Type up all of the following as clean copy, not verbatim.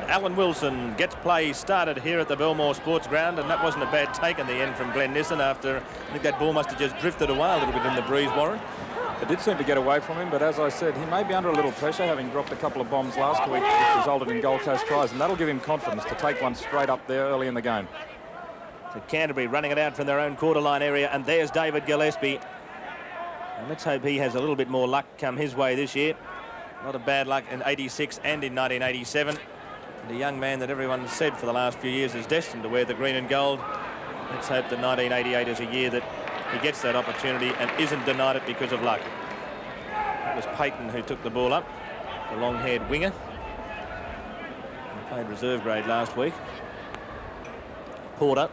Alan Wilson gets play started here at the Belmore Sports Ground, and that wasn't a bad take in the end from Glenn Nissen after I think that ball must have just drifted away a little bit in the breeze, Warren. It did seem to get away from him, but as I said, he may be under a little pressure, having dropped a couple of bombs last week, which resulted in Gold Coast tries, and that'll give him confidence to take one straight up there early in the game. So Canterbury running it out from their own quarter line area, and there's David Gillespie. And let's hope he has a little bit more luck come his way this year. Not a bad luck in 86 and in 1987. And a young man that everyone said for the last few years is destined to wear the green and gold. Let's hope that 1988 is a year that he gets that opportunity and isn't denied it because of luck. It was Payton who took the ball up, the long-haired winger. He played reserve grade last week. Porter.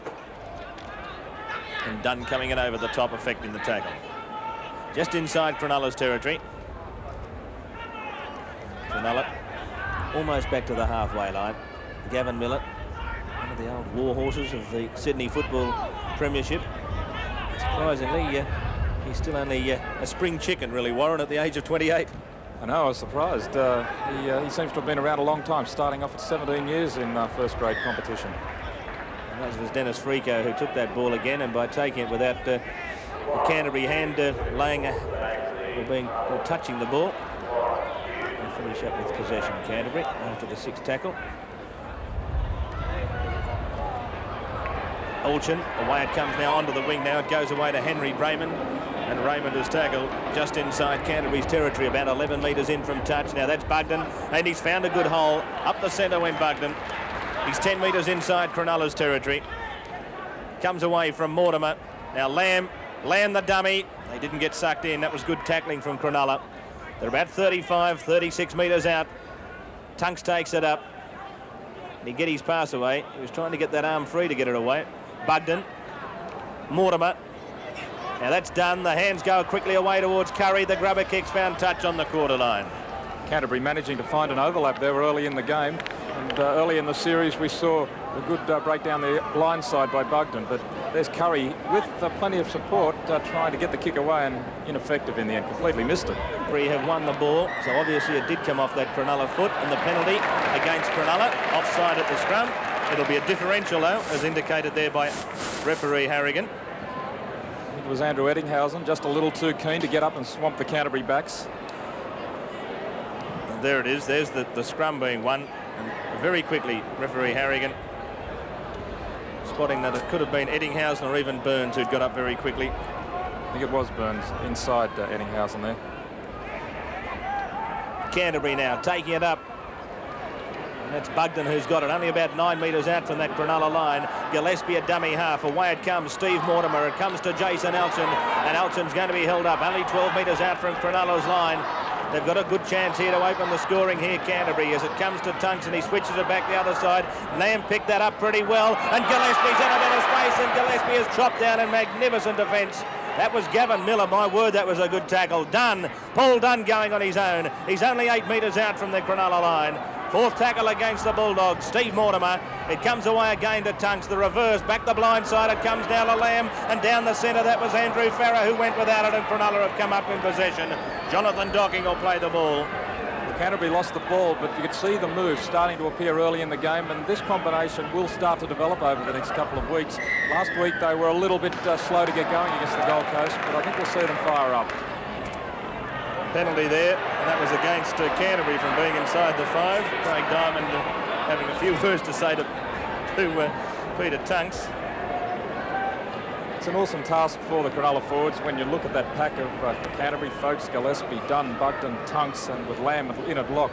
And Dunn coming in over the top, affecting the tackle. Just inside Cronulla's territory. Cronulla almost back to the halfway line. Gavin Miller, one of the old war horses of the Sydney Football Premiership. Surprisingly, he's still only a spring chicken, really, Warren, at the age of 28. I know, I was surprised. He seems to have been around a long time, starting off at 17 years in first-grade competition. And that was Dennis Frico who took that ball again, and by taking it without the Canterbury hand or touching the ball. They finish up with possession, Canterbury, after the sixth tackle. Olchen, away it comes now onto the wing now. It goes away to Henry Raymond, and Raymond is tackled just inside Canterbury's territory, about 11 metres in from touch. Now that's Bugden, and he's found a good hole. Up the centre went Bugden. He's 10 metres inside Cronulla's territory. Comes away from Mortimer. Now Lamb the dummy. They didn't get sucked in. That was good tackling from Cronulla. They're about 35, 36 metres out. Tunks takes it up. And he get his pass away. He was trying to get that arm free to get it away. Bugden, Mortimer. Now that's done. The hands go quickly away towards Curry. The grubber kicks found touch on the quarter line. Canterbury managing to find an overlap there early in the game. And early in the series we saw a good break down the blind side by Bugden, but there's Curry with plenty of support trying to get the kick away, and ineffective in the end, completely missed it. Three have won the ball, so obviously it did come off that Cronulla foot, and the penalty against Cronulla, offside at the scrum. It'll be a differential though, as indicated there by referee Harrigan. It was Andrew Eddinghausen, just a little too keen to get up and swamp the Canterbury backs. And there it is, there's the scrum being won, and very quickly referee Harrigan spotting that it could have been Eddinghausen or even Burns who'd got up very quickly. I think it was Burns inside Eddinghausen there. Canterbury now taking it up. And that's Bugden who's got it, only about 9 metres out from that Cronulla line. Gillespie a dummy half. Away it comes, Steve Mortimer. It comes to Jason Elchin, and Elchin's going to be held up. Only 12 metres out from Cronulla's line. They've got a good chance here to open the scoring here, Canterbury, as it comes to Tunks, and he switches it back the other side. Lamb picked that up pretty well, and Gillespie's in a bit of space, and Gillespie is chopped down in magnificent defence. That was Gavin Miller, my word, that was a good tackle. Dunn, Paul Dunn going on his own. He's only 8 metres out from the Cronulla line. Fourth tackle against the Bulldogs, Steve Mortimer. It comes away again to Tunks, the reverse, back the blind side, it comes down to Lamb, and down the centre, that was Andrew Farrer who went without it, and Cronulla have come up in possession. Jonathan Docking will play the ball. Canterbury lost the ball, but you could see the move starting to appear early in the game, and this combination will start to develop over the next couple of weeks. Last week they were a little bit slow to get going against the Gold Coast, but I think we'll see them fire up. Penalty there, and that was against Canterbury from being inside the 5. Craig Diamond having a few words to say to Peter Tunks. It's an awesome task for the Cronulla forwards when you look at that pack of Canterbury folks, Gillespie, Dunn, Bugden, Tunks, and with Lamb in at lock.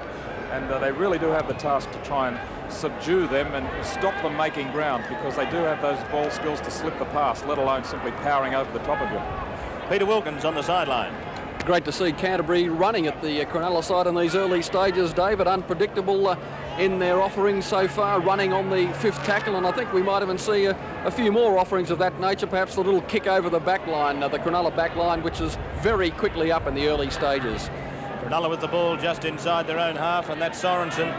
And they really do have the task to try and subdue them and stop them making ground, because they do have those ball skills to slip the pass, let alone simply powering over the top of you. Peter Wilkins on the sideline. Great to see Canterbury running at the Cronulla side in these early stages, David. Unpredictable in their offerings so far, running on the 5th tackle, and I think we might even see a few more offerings of that nature, perhaps a little kick over the back line, the Cronulla back line, which is very quickly up in the early stages. Cronulla with the ball just inside their own half, and that's Sorensen.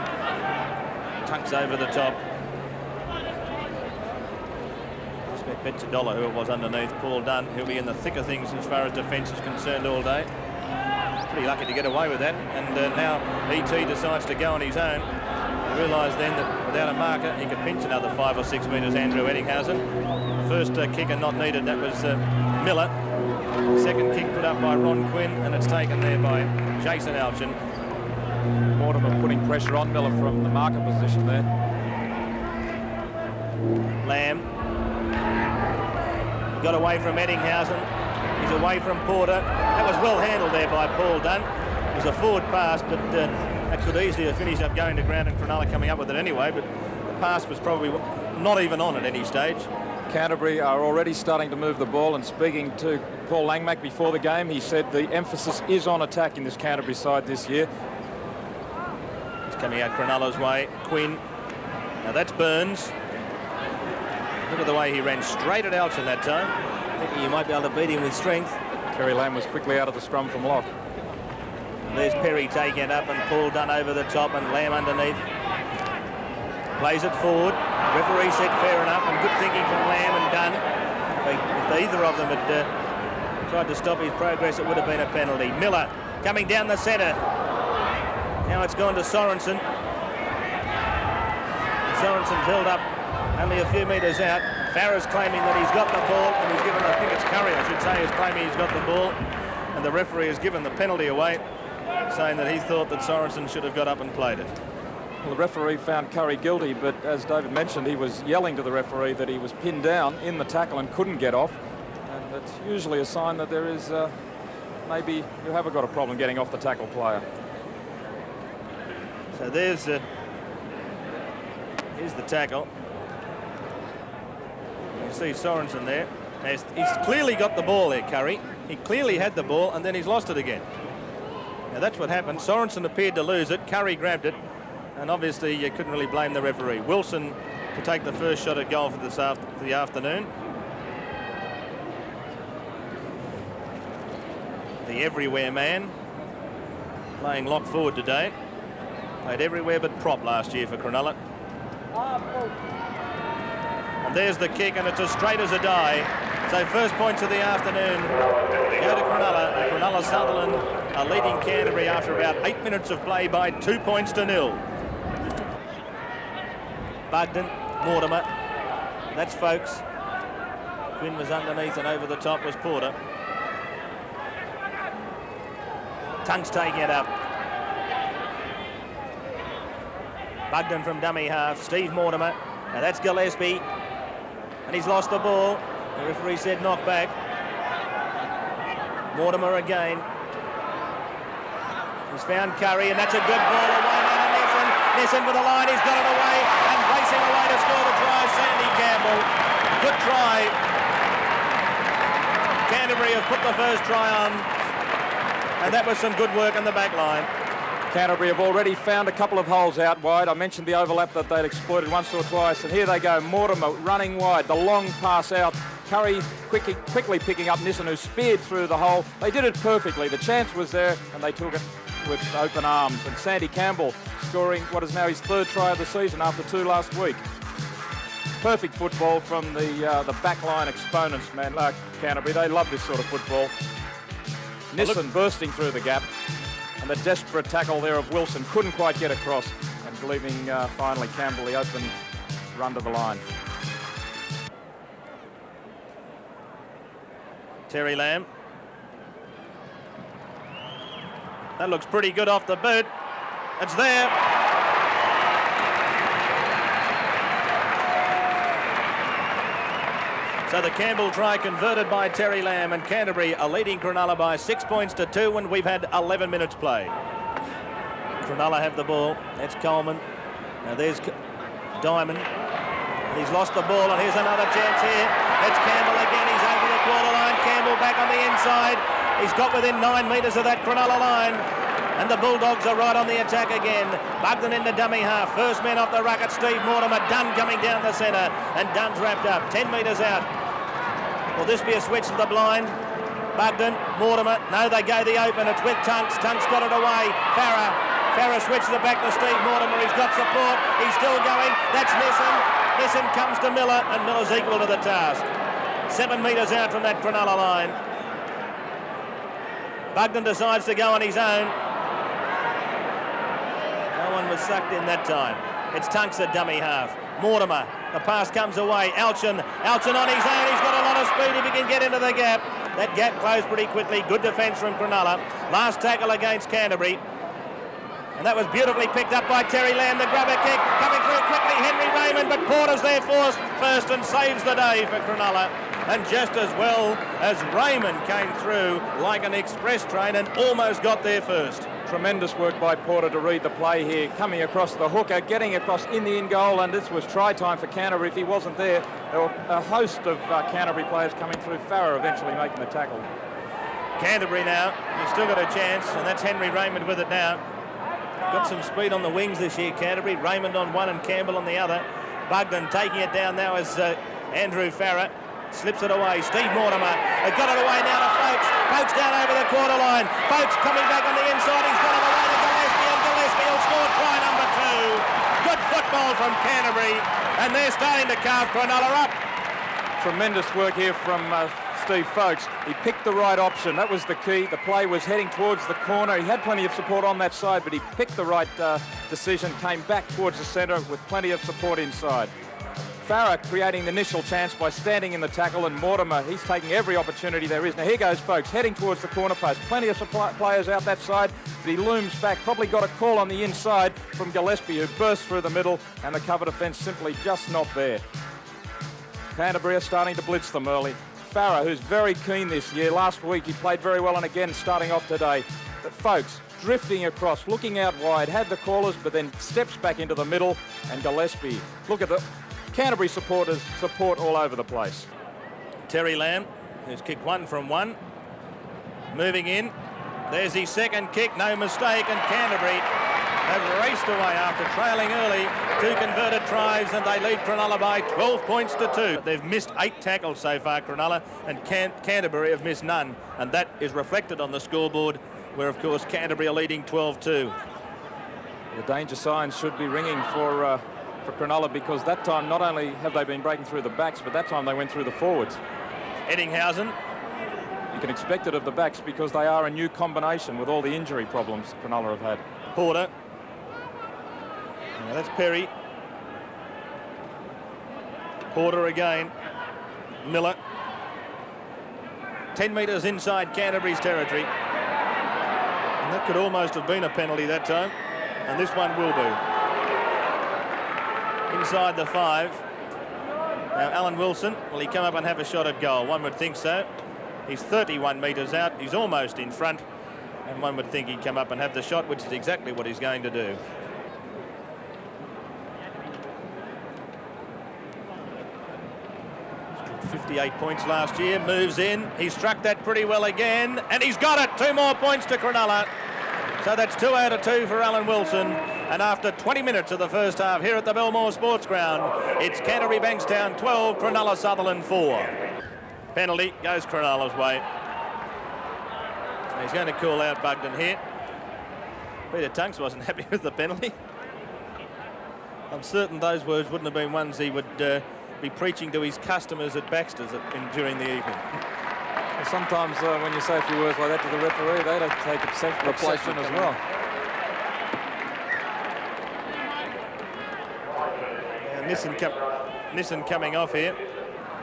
Tunks over the top. Bets $1 who it was underneath. Paul Dunn, he'll be in the thick of things as far as defence is concerned all day. Pretty lucky to get away with that, and now E.T. decides to go on his own. realised then that without a marker he could pinch another 5 or 6 metres, Andrew Eddinghausen. The first kicker not needed, that was Miller. The second kick put up by Ron Quinn, and it's taken there by Jason Alchin. Mortimer putting pressure on Miller from the marker position there. Lamb. He got away from Eddinghausen. He's away from Porter. That was well handled there by Paul Dunn. It was a forward pass, but that could easily have finished up going to ground and Cronulla coming up with it anyway, but the pass was probably not even on at any stage. Canterbury are already starting to move the ball, and speaking to Paul Langmack before the game, he said the emphasis is on attack in this Canterbury side this year. It's coming out Cronulla's way. Quinn. Now that's Burns. Look at the way he ran straight at Alchin that time. Thinking you might be able to beat him with strength. Terry Lamb was quickly out of the scrum from lock. And there's Perry taking it up and Paul Dunn over the top and Lamb underneath. Plays it forward. Referee said fair enough, and good thinking from Lamb and Dunn. If either of them had tried to stop his progress, it would have been a penalty. Miller coming down the centre. Now it's gone to Sorensen. Sorensen's held up only a few metres out. Farrah's claiming that he's got the ball, and he's given, I think it's Curry, I should say, is claiming he's got the ball. And the referee has given the penalty away, saying that he thought that Sorensen should have got up and played it. Well, the referee found Curry guilty, but as David mentioned, he was yelling to the referee that he was pinned down in the tackle and couldn't get off. And that's usually a sign that there is maybe you haven't got a problem getting off the tackle player. So here's the tackle. You see Sorensen there. He's clearly got the ball there, Curry. He clearly had the ball, and then he's lost it again. Now that's what happened. Sorensen appeared to lose it. Curry grabbed it. And obviously you couldn't really blame the referee. Wilson to take the first shot at goal for the afternoon. The everywhere man, playing lock forward today. Played everywhere but prop last year for Cronulla. And there's the kick, and it's as straight as a die. So first points of the afternoon go to Cronulla. And Cronulla Sutherland are leading Canterbury after about 8 minutes of play by 2 points to 0. Bugden, Mortimer, that's Folks. Quinn was underneath, and over the top was Porter. Tunks taking it up. Bugden from dummy half, Steve Mortimer. Now that's Gillespie, and he's lost the ball. The referee said knock back. Mortimer again. He's found Curry, and that's a good ball away now to Nissen. Nissen for the line, he's got it away, and racing away to score the try, Sandy Campbell. Good try. Canterbury have put the first try on, and that was some good work on the back line. Canterbury have already found a couple of holes out wide. I mentioned the overlap that they'd exploited once or twice, and here they go. Mortimer running wide, the long pass out. Curry quickly picking up Nissen, who speared through the hole. They did it perfectly. The chance was there, and they took it with open arms. And Sandy Campbell scoring what is now his third try of the season after 2 last week. Perfect football from the backline exponents, man. Like Canterbury, they love this sort of football. Nissen bursting through the gap, and the desperate tackle there of Wilson couldn't quite get across, and leaving finally Campbell the open run to the line. Terry Lamb. That looks pretty good off the boot. It's there. So the Campbell try converted by Terry Lamb, and Canterbury are leading Cronulla by 6 points to 2, and we've had 11 minutes play. Cronulla have the ball. That's Coleman. Now there's Diamond. He's lost the ball, and here's another chance here. It's Campbell again. He's over the quarter line. Campbell back on the inside. He's got within 9 metres of that Cronulla line. And the Bulldogs are right on the attack again. Bugden into dummy half. First man off the ruck at Steve Mortimer. Dunn coming down the centre. And Dunn's wrapped up. 10 metres out. Will this be a switch to the blind? Bugden, Mortimer. No, they go the open. It's with Tunks. Tunks got it away. Farrah switches it back to Steve Mortimer. He's got support. He's still going. That's Nissen. Nissen comes to Miller, and Miller's equal to the task. 7 metres out from that Cronulla line. Bugden decides to go on his own. No one was sucked in that time. It's Tunks at dummy half. Mortimer, the pass comes away. Alchin on his own. He's got a lot of speed if he can get into the gap. That gap closed pretty quickly. Good defence from Cronulla. Last tackle against Canterbury. And that was beautifully picked up by Terry Lamb. The grubber kick coming through quickly. Henry Raymond, but Porter's there first and saves the day for Cronulla. And just as well as Raymond came through like an express train and almost got there first. Tremendous work by Porter to read the play here, coming across the hooker, getting across in the in-goal, and this was try time for Canterbury. If he wasn't there were a host of Canterbury players coming through. Farrer eventually making the tackle. Canterbury now, they've still got a chance, and that's Henry Raymond with it now. Got some speed on the wings this year, Canterbury. Raymond on one and Campbell on the other. Bugden taking it down now as Andrew Farrer slips it away. Steve Mortimer has got it away now to Folkes. Folkes down over the quarter line. Folkes coming back on the inside. He's got it away to Gillespie, and Gillespie will score try number 2. Good football from Canterbury, and they're starting to carve Cronulla up. Tremendous work here from Steve Folkes. He picked the right option. That was the key. The play was heading towards the corner. He had plenty of support on that side, but he picked the right decision, came back towards the centre with plenty of support inside. Farrer creating the initial chance by standing in the tackle, and Mortimer, he's taking every opportunity there is. Now here goes Folkes, heading towards the corner post. Plenty of players out that side, but he looms back. Probably got a call on the inside from Gillespie, who burst through the middle, and the cover defence simply just not there. Canterbury are starting to blitz them early. Farrer, who's very keen this year. Last week he played very well, and again starting off today. But Folkes drifting across, looking out wide, had the callers, but then steps back into the middle, and Gillespie. Look at the Canterbury supporters support all over the place. Terry Lamb, who's kicked 1 from 1. Moving in. There's his second kick, no mistake, and Canterbury have raced away after trailing early. 2 converted tries, and they lead Cronulla by 12 points to 2. They've missed 8 tackles so far, Cronulla, and Canterbury have missed none, and that is reflected on the scoreboard, where of course Canterbury are leading 12-2. The danger signs should be ringing for Cronulla, because that time not only have they been breaking through the backs, but that time they went through the forwards. Eddinghausen. You can expect it of the backs because they are a new combination with all the injury problems Cronulla have had. Porter. Now that's Perry. Porter again. Miller. 10 metres inside Canterbury's territory. And that could almost have been a penalty that time. And this one will be. Inside the 5. Now Alan Wilson, will he come up and have a shot at goal? One would think so. He's 31 metres out. He's almost in front. And one would think he'd come up and have the shot, which is exactly what he's going to do. He's got 58 points last year. Moves in. He struck that pretty well again. And he's got it. 2 more points to Cronulla. So that's 2 out of 2 for Alan Wilson. And after 20 minutes of the first half here at the Belmore Sports Ground, it's Canterbury-Bankstown 12, Cronulla-Sutherland 4. Penalty goes Cronulla's way. He's going to call out Bugden here. Peter Tunks wasn't happy with the penalty. I'm certain those words wouldn't have been ones he would be preaching to his customers at Baxter's during the evening. Well, sometimes when you say a few words like that to the referee, they don't take exception as well. Nissen coming off here.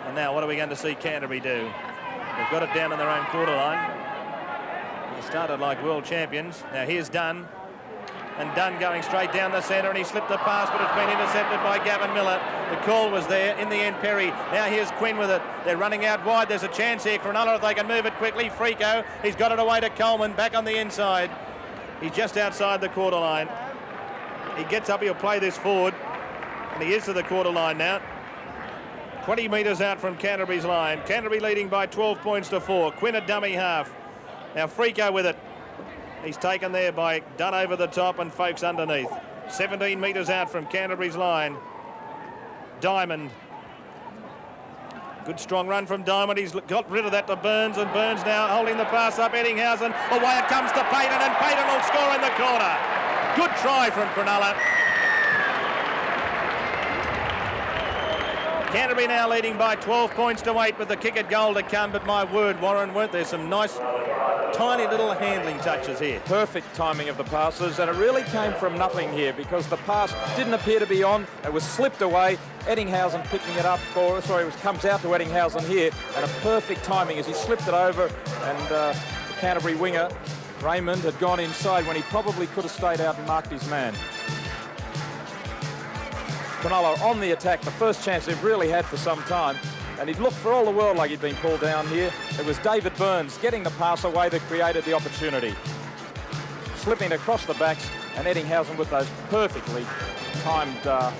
And now what are we going to see Canterbury do? They've got it down on their own quarter line. They started like world champions. Now here's Dunn. And Dunn going straight down the centre, and he slipped the pass, but it's been intercepted by Gavin Miller. The call was there. In the end, Perry. Now here's Quinn with it. They're running out wide. There's a chance here. Cronulla, if they can move it quickly. Frico, he's got it away to Coleman, back on the inside. He's just outside the quarter line. He gets up, he'll play this forward. And he is to the quarter line now. 20 metres out from Canterbury's line. Canterbury leading by 12 points to 4. Quinn a dummy half. Now Frico with it. He's taken there by Dunn over the top and Folkes underneath. 17 metres out from Canterbury's line. Diamond. Good strong run from Diamond. He's got rid of that to Burns, and Burns now holding the pass up. Eddinghausen. Away it comes to Payton, and Payton will score in the corner. Good try from Cronulla. Canterbury now leading by 12 points to 8 with the kick at goal to come, but my word, Warren, weren't there some nice tiny little handling touches here. Perfect timing of the passes, and it really came from nothing here because the pass didn't appear to be on. It was slipped away. Eddinghausen picking it up, comes out to Eddinghausen here, and a perfect timing as he slipped it over, and the Canterbury winger, Raymond, had gone inside when he probably could have stayed out and marked his man. Cronulla on the attack, the first chance they've really had for some time, and he'd looked for all the world like he'd been pulled down here. It was David Burns getting the pass away that created the opportunity. Slipping across the backs, and Eddinghausen with those perfectly timed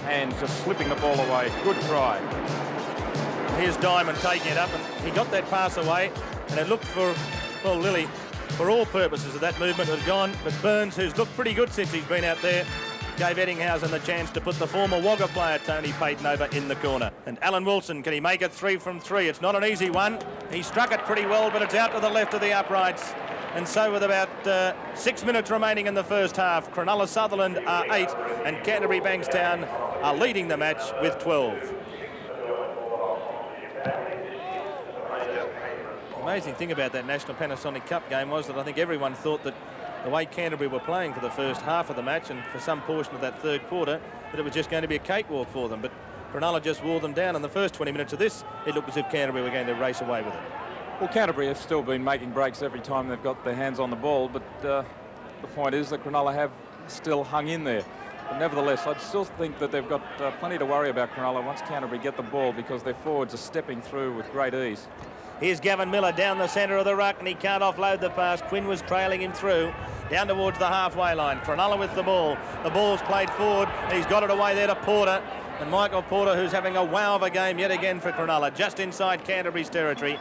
hands just slipping the ball away. Good try. Here's Diamond taking it up, and he got that pass away, and it looked for, well, Lilly, for all purposes of that movement had gone, but Burns, who's looked pretty good since he's been out there, gave Eddinghausen the chance to put the former Wagga player Tony Payton over in the corner. And Alan Wilson, can he make it 3 from 3? It's not an easy one. He struck it pretty well, but it's out to the left of the uprights. And so with about 6 minutes remaining in the first half, Cronulla Sutherland are 8 and Canterbury-Bankstown are leading the match with 12. The amazing thing about that National Panasonic Cup game was that I think everyone thought that the way Canterbury were playing for the first half of the match and for some portion of that third quarter, that it was just going to be a cakewalk for them. But Cronulla just wore them down in the first 20 minutes of this. It looked as if Canterbury were going to race away with it. Well, Canterbury have still been making breaks every time they've got their hands on the ball, but the point is that Cronulla have still hung in there. But nevertheless, I still think that they've got plenty to worry about Cronulla once Canterbury get the ball, because their forwards are stepping through with great ease. Here's Gavin Miller down the centre of the ruck, and he can't offload the pass. Quinn was trailing him through, down towards the halfway line. Cronulla with the ball. The ball's played forward. He's got it away there to Porter. And Michael Porter, who's having a wow of a game yet again for Cronulla, just inside Canterbury's territory.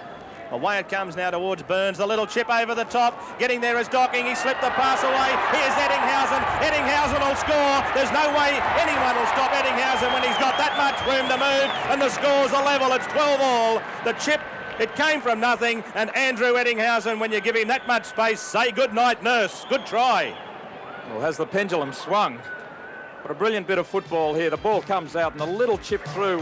Away it comes now towards Burns. The little chip over the top. Getting there is Docking. He slipped the pass away. Here's Eddinghausen. Eddinghausen will score. There's no way anyone will stop Eddinghausen when he's got that much room to move. And the score's a level. It's 12-all. The chip, it came from nothing. And Andrew Eddinghausen, when you give him that much space, say good night, nurse. Good try. Well, has the pendulum swung? What a brilliant bit of football here. The ball comes out and the little chip through.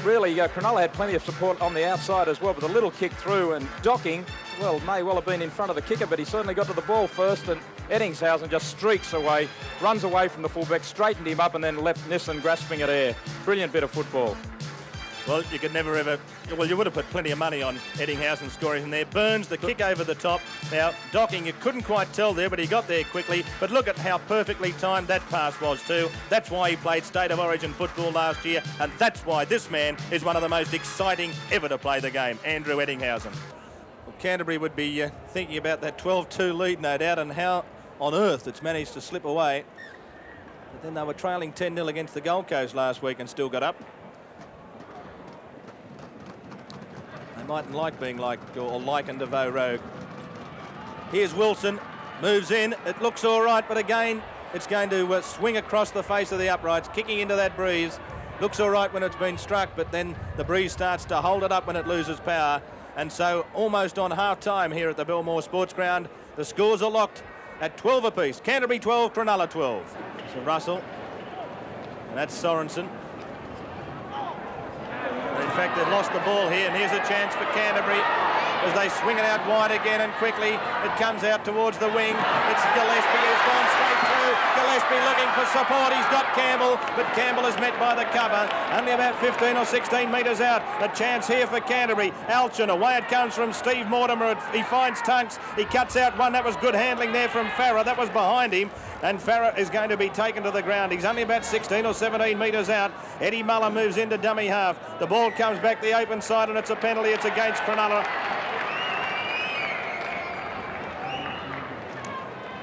Really, Cronulla had plenty of support on the outside as well, but the little kick through, and Docking, well, may well have been in front of the kicker, but he certainly got to the ball first, and Eddinghausen just streaks away, runs away from the fullback, straightened him up, and then left Nissen grasping at air. Brilliant bit of football. Well, you could never ever... Well, you would have put plenty of money on Eddinghausen scoring in there. Burns, the kick over the top. Now, Docking, you couldn't quite tell there, but he got there quickly. But look at how perfectly timed that pass was too. That's why he played State of Origin football last year, and that's why this man is one of the most exciting ever to play the game, Andrew Eddinghausen. Well, Canterbury would be thinking about that 12-2 lead, no doubt, and how on earth it's managed to slip away. But then they were trailing 10-0 against the Gold Coast last week and still got up. They mightn't like being likened to Vo Rogue. Here's Wilson, moves in, it looks all right, but again, it's going to swing across the face of the uprights, kicking into that breeze. Looks all right when it's been struck, but then the breeze starts to hold it up when it loses power. And so almost on half-time here at the Belmore Sports Ground, the scores are locked at 12 apiece. Canterbury 12, Cronulla 12. So Russell, and that's Sorensen. In fact, they've lost the ball here, and here's a chance for Canterbury as they swing it out wide again, and quickly it comes out towards the wing. It's Gillespie who's gone straight through. Gillespie looking for support. He's got Campbell, but Campbell is met by the cover. Only about 15 or 16 metres out. A chance here for Canterbury. Alchin, away it comes from Steve Mortimer. He finds Tunks. He cuts out one. That was good handling there from Farah. That was behind him. And Farah is going to be taken to the ground. He's only about 16 or 17 metres out. Eddie Muller moves into dummy half. The ball comes back the open side, and it's a penalty. It's against Cronulla.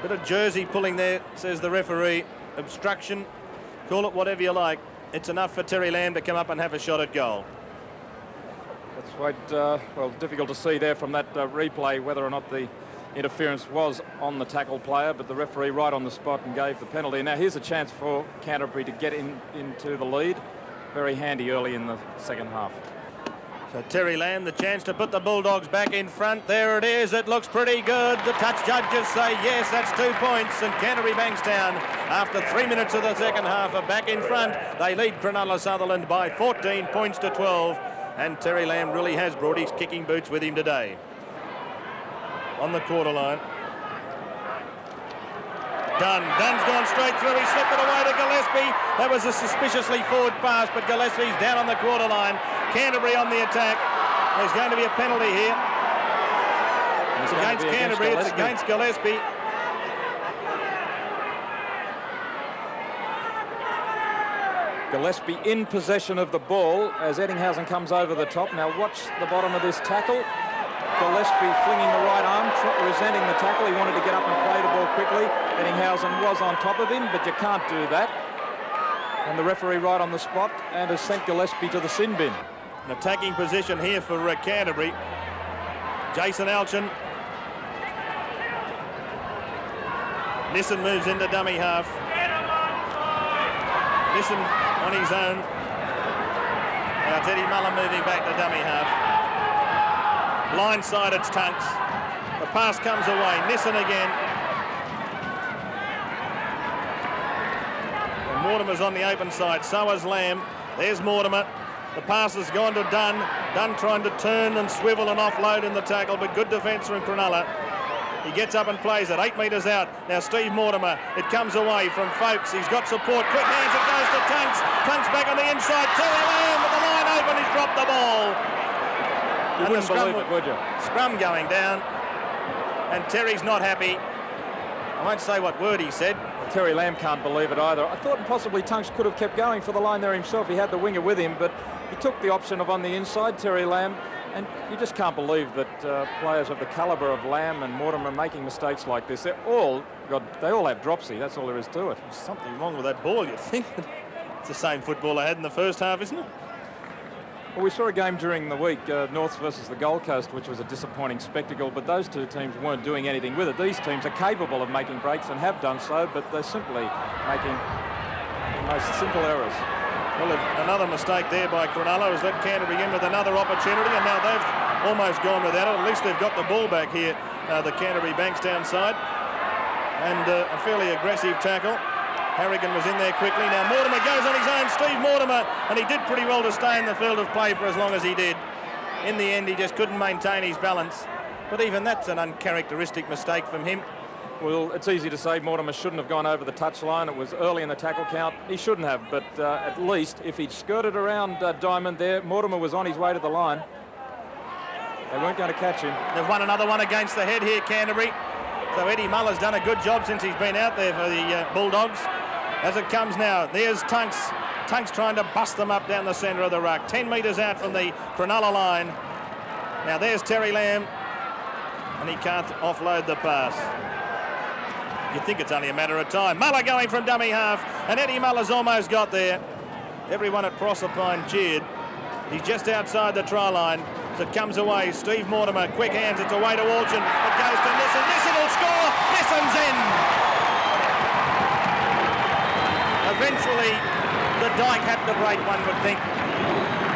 Bit of jersey pulling there, says the referee. Obstruction, call it whatever you like. It's enough for Terry Lamb to come up and have a shot at goal. That's quite, well, difficult to see there from that replay whether or not the interference was on the tackle player, but the referee right on the spot and gave the penalty. Now here's a chance for Canterbury to get into the lead. Very handy early in the second half. So Terry Lamb, the chance to put the Bulldogs back in front. There it is. It looks pretty good. The touch judges say yes, that's 2 points. And Canterbury-Bankstown, after 3 minutes of the second half, are back in front. They lead Cronulla-Sutherland by 14 points to 12. And Terry Lamb really has brought his kicking boots with him today. On the quarter line. Dunn's gone straight through. He slipped it away to Gillespie. That was a suspiciously forward pass, but Gillespie's down on the quarter line. Canterbury on the attack. There's going to be a penalty here. It's against Canterbury. It's against Gillespie. Gillespie in possession of the ball as Eddinghausen comes over the top. Now watch the bottom of this tackle. Gillespie flinging the right arm, resenting the tackle. He wanted to get up and play the ball quickly. Eddinghausen was on top of him, but you can't do that. And the referee right on the spot and has sent Gillespie to the sin bin. An attacking position here for Canterbury. Jason Alchin. Nissen moves into dummy half. Nissen on his own. Now it's Eddie Muller moving back to dummy half. Blindside, it's Tunks. The pass comes away. Nissen again. And Mortimer's on the open side. So is Lamb. There's Mortimer. The pass has gone to Dunn. Dunn trying to turn and swivel and offload in the tackle, but good defence from Cronulla. He gets up and plays it. 8 metres out. Now Steve Mortimer. It comes away from Folks. He's got support. Quick hands. It goes to Tunks. Tunks back on the inside. Terry Lamb with the line open. He's dropped the ball. You wouldn't believe it, would you? Scrum going down. And Terry's not happy. I won't say what word he said. Terry Lamb can't believe it either. I thought possibly Tunks could have kept going for the line there himself. He had the winger with him, but he took the option of on the inside, Terry Lamb. And you just can't believe that players of the calibre of Lamb and Mortimer are making mistakes like this. They all have dropsy. That's all there is to it. There's something wrong with that ball, you'd think. It's the same football they had in the first half, isn't it? Well, we saw a game during the week, Norths versus the Gold Coast, which was a disappointing spectacle, but those two teams weren't doing anything with it. These teams are capable of making breaks and have done so, but they're simply making the most simple errors. Well, another mistake there by Cronulla has let Canterbury in with another opportunity, and now they've almost gone without it. At least they've got the ball back here, the Canterbury-Bankstown side. And a fairly aggressive tackle. Harrigan was in there quickly. Now Mortimer goes on his own, Steve Mortimer, and he did pretty well to stay in the field of play for as long as he did. In the end, he just couldn't maintain his balance. But even that's an uncharacteristic mistake from him. Well, it's easy to say Mortimer shouldn't have gone over the touchline. It was early in the tackle count. He shouldn't have, but at least if he'd skirted around Diamond there, Mortimer was on his way to the line. They weren't going to catch him. They've won another one against the head here, Canterbury. So Eddie Muller's done a good job since he's been out there for the Bulldogs. As it comes now, there's Tunks. Tunks trying to bust them up down the centre of the ruck. 10 metres out from the Cronulla line. Now there's Terry Lamb, and he can't offload the pass. You'd think it's only a matter of time. Muller going from dummy half, and Eddie Muller's almost got there. Everyone at Proserpine cheered. He's just outside the try line. So it comes away. Steve Mortimer, quick hands. It's away to Alchin. It goes to Nissen. Nissen will score. Nissen's in. Eventually, the dike had to break, one would think.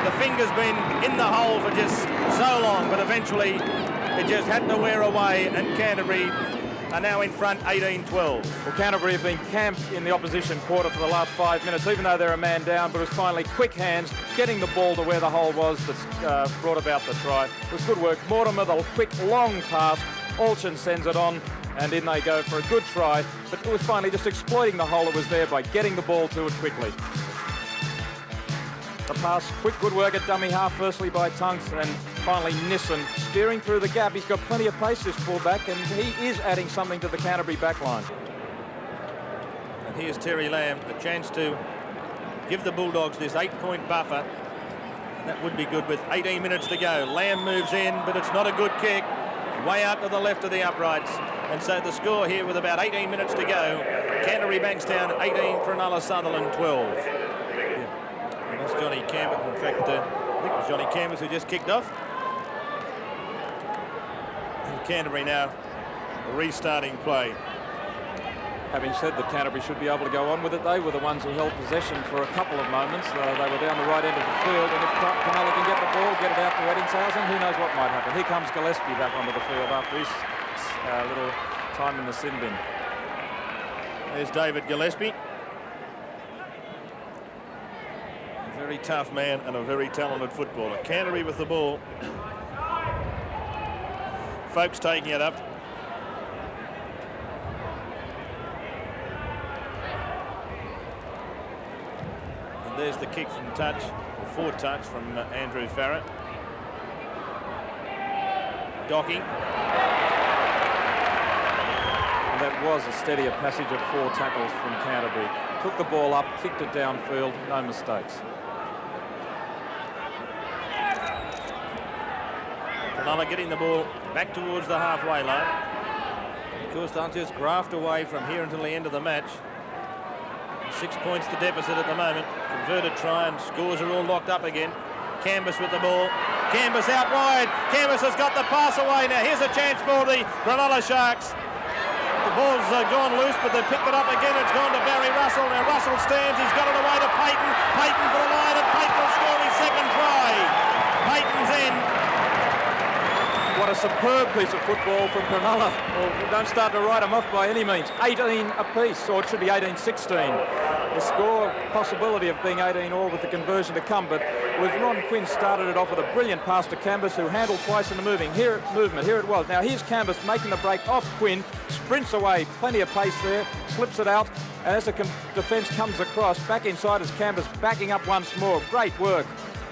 The finger's been in the hole for just so long, but eventually it just had to wear away, and Canterbury are now in front 18-12. Well, Canterbury have been camped in the opposition quarter for the last 5 minutes, even though they're a man down, but it was finally quick hands, getting the ball to where the hole was that's brought about the try. It was good work. Mortimer, the quick, long pass. Alchin sends it on, and in they go for a good try, but it was finally just exploiting the hole that was there by getting the ball to it quickly. The pass, quick, good work at dummy half, firstly by Tunks, and finally Nissen steering through the gap. He's got plenty of pace, this fullback, and he is adding something to the Canterbury backline. And here's Terry Lamb, the chance to give the Bulldogs this 8-point buffer. And that would be good with 18 minutes to go. Lamb moves in, but it's not a good kick. Way out to the left of the uprights. And so the score here with about 18 minutes to go. Canterbury-Bankstown 18, Cronulla-Sutherland 12. And that's Johnny Canvas. In fact, I think it was Johnny Canvas who just kicked off. And Canterbury now restarting play. Having said that Canterbury should be able to go on with it, they were the ones who held possession for a couple of moments. They were down the right end of the field, and if Cronulla can get the ball, get it out to Eddingshausen, who knows what might happen. Here comes Gillespie back onto the field after his little time in the sin bin. There's David Gillespie. A very tough man and a very talented footballer. Canterbury with the ball. Folks taking it up. And there's the kick from touch, or forward touch from Andrew Farrah. Docking. And that was a steadier passage of 4 tackles from Canterbury. Took the ball up, kicked it downfield, no mistakes. Cronulla getting the ball back towards the halfway line. Of course, they'll just graft away from here until the end of the match. 6 points the deficit at the moment. Converted try and scores are all locked up again. Canvas with the ball. Canvas out wide. Canvas has got the pass away now. Here's a chance for the Cronulla Sharks. The ball's gone loose, but they've picked it up again. It's gone to Barry Russell. Now Russell stands. He's got it away to Payton. Payton for the line, and Payton will score his second try. Payton's in. What a superb piece of football from Cronulla. Well, don't start to write them off by any means. 18 apiece, or it should be 18-16. The score possibility of being 18 all with the conversion to come, but with Ron Quinn started it off with a brilliant pass to Canvas, who handled twice in the movement. Here it was. Now here's Canvas making the break off Quinn, sprints away, plenty of pace there, slips it out, and as the defence comes across, back inside is Canvas backing up once more. Great work.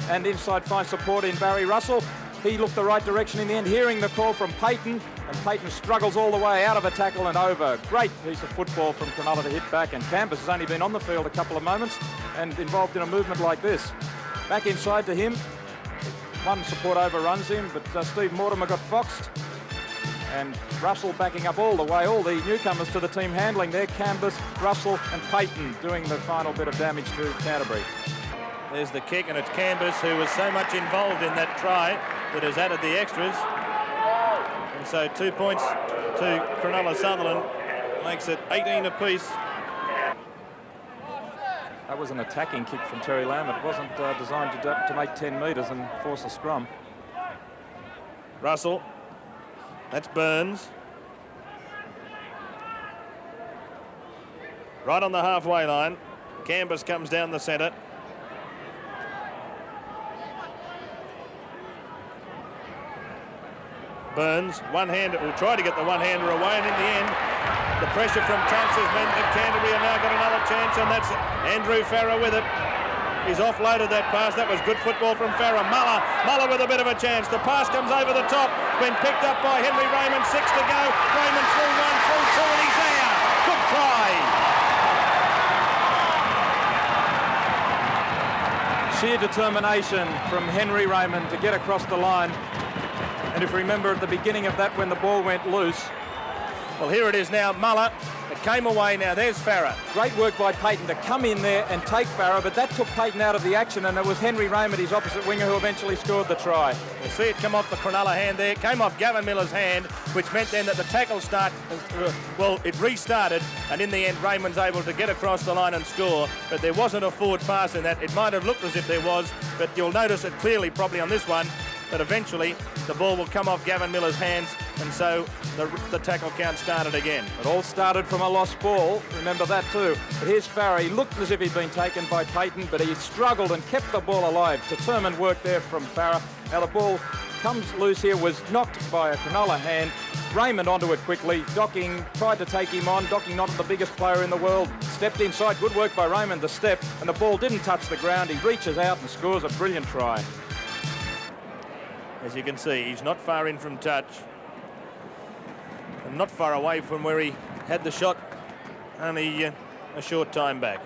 And inside finds support in Barry Russell. He looked the right direction in the end, hearing the call from Payton, and Payton struggles all the way out of a tackle and over. Great piece of football from Cronulla to hit back, and Canvas has only been on the field a couple of moments and involved in a movement like this. Back inside to him. One support overruns him, but Steve Mortimer got foxed. And Russell backing up all the way, all the newcomers to the team handling there. Canvas, Russell and Payton doing the final bit of damage to Canterbury. There's the kick, and it's Canvas who was so much involved in that try that has added the extras. And so 2 points to Cronulla Sutherland makes it 18 apiece. That was an attacking kick from Terry Lamb. It wasn't designed to make 10 metres and force a scrum. Russell. That's Burns. Right on the halfway line. Canvas comes down the centre. Burns, one-hander, will try to get the one-hander away, and in the end, the pressure from Tunks has meant that Canterbury have now got another chance, and that's Andrew Farrah with it. He's offloaded that pass. That was good football from Farrah. Muller with a bit of a chance. The pass comes over the top, been picked up by Henry Raymond. 6 to go. Raymond through 1, through 2, and he's there. Good try. Sheer determination from Henry Raymond to get across the line. And if you remember at the beginning of that when the ball went loose. Well, here it is now, Muller. It came away now. There's Farrah. Great work by Payton to come in there and take Farrah, but that took Payton out of the action, and it was Henry Raymond, his opposite winger, who eventually scored the try. You see it come off the Cronulla hand there. It came off Gavin Miller's hand, which meant then that the tackle it restarted, and in the end Raymond's able to get across the line and score, but there wasn't a forward pass in that. It might have looked as if there was, but you'll notice it clearly probably on this one, that eventually the ball will come off Gavin Miller's hands, and so the tackle count started again. It all started from a lost ball, remember that too. But here's Farrah. He looked as if he'd been taken by Payton, but he struggled and kept the ball alive. Determined work there from Farrah. Now the ball comes loose here, was knocked by a Cronulla hand. Raymond onto it quickly. Docking tried to take him on. Docking, not the biggest player in the world, stepped inside. Good work by Raymond, the step, and the ball didn't touch the ground. He reaches out and scores a brilliant try. As you can see, he's not far in from touch and not far away from where he had the shot only a short time back.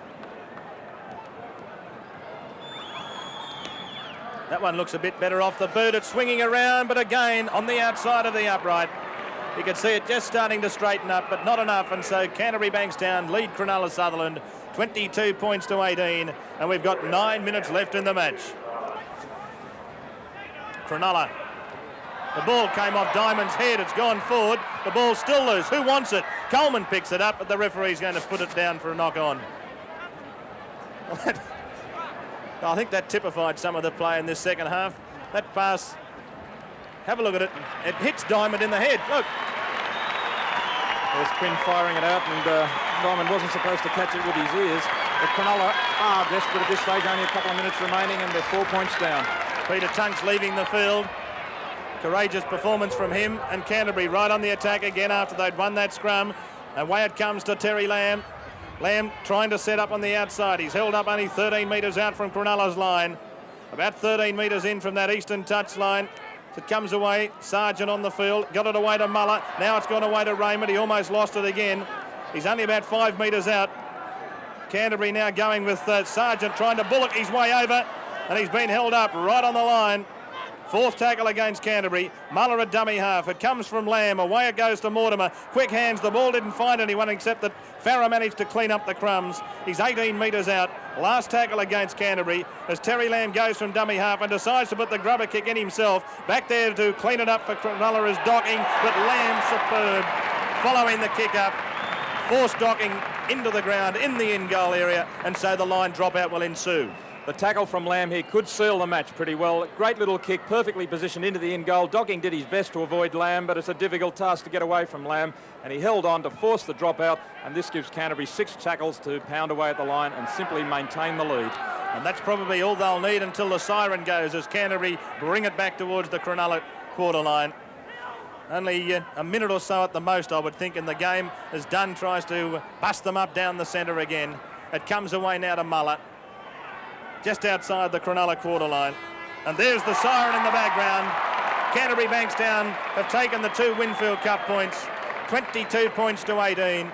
That one looks a bit better off the boot. It's swinging around, but again on the outside of the upright. You can see it just starting to straighten up, but not enough, and so Canterbury-Bankstown lead Cronulla Sutherland 22 points to 18, and we've got 9 minutes left in the match. Cronulla The ball came off Diamond's head. It's gone forward. The ball's still loose. Who wants it? Coleman picks it up, but the referee's going to put it down for a knock-on. I think that typified some of the play in this second half. That pass, have a look at it. It hits Diamond in the head. Look. There's Quinn firing it out, and Diamond wasn't supposed to catch it with his ears. But Cronulla are desperate at this stage, only a couple of minutes remaining, and they're 4 points down. Peter Tunks leaving the field. Courageous performance from him, and Canterbury right on the attack again after they'd won that scrum. Away it comes to Terry Lamb. Lamb trying to set up on the outside. He's held up only 13 metres out from Cronulla's line. About 13 metres in from that eastern touch line. It comes away. Sargent on the field. Got it away to Muller. Now it's gone away to Raymond. He almost lost it again. He's only about 5 metres out. Canterbury now going with Sargent trying to bullock his way over. And he's been held up right on the line. Fourth tackle against Canterbury. Muller a dummy half. It comes from Lamb. Away it goes to Mortimer. Quick hands. The ball didn't find anyone except that Farah managed to clean up the crumbs. He's 18 metres out. Last tackle against Canterbury as Terry Lamb goes from dummy half and decides to put the grubber kick in himself. Back there to clean it up for Cronulla is Docking, but Lamb superb. Following the kick up. Forced Docking into the ground in the in-goal area, and so the line dropout will ensue. The tackle from Lamb here could seal the match pretty well. Great little kick, perfectly positioned into the in-goal. Docking did his best to avoid Lamb, but it's a difficult task to get away from Lamb, and he held on to force the dropout, and this gives Canterbury 6 tackles to pound away at the line and simply maintain the lead. And that's probably all they'll need until the siren goes as Canterbury bring it back towards the Cronulla quarter line. Only a minute or so at the most, I would think, in the game as Dunn tries to bust them up down the centre again. It comes away now to Muller, just outside the Cronulla quarter line. And there's the siren in the background. Canterbury-Bankstown have taken the 2 Winfield Cup points, 22 points to 18.